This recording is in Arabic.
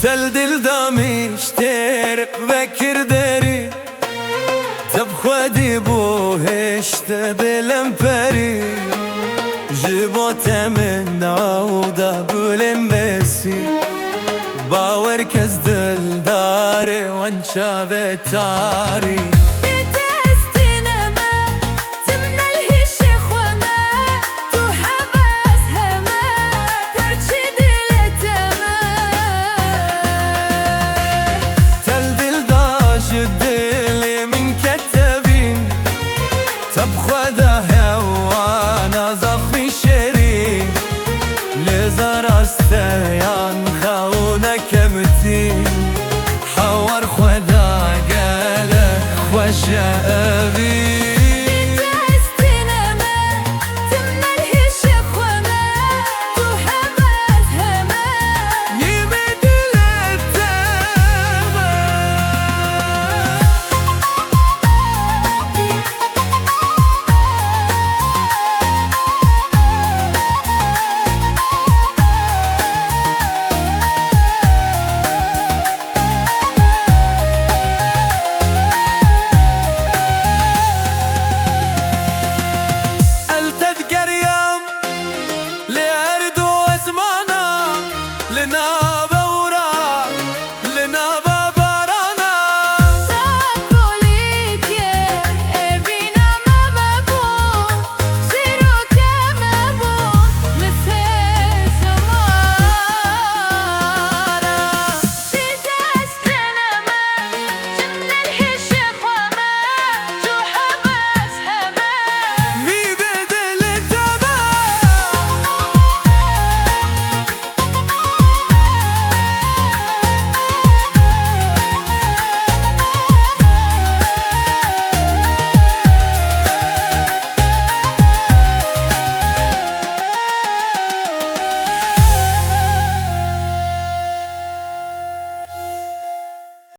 تل دل دامی شتر بکر داری تب خودی بو هشت دلم پری جبو تمن ناودا بولم بسی باور کس دل داره وانچا بتاری تب خدا هوانا زخمی شری لزر استیان خونه کمتی حوار خدا قاله خوش ابی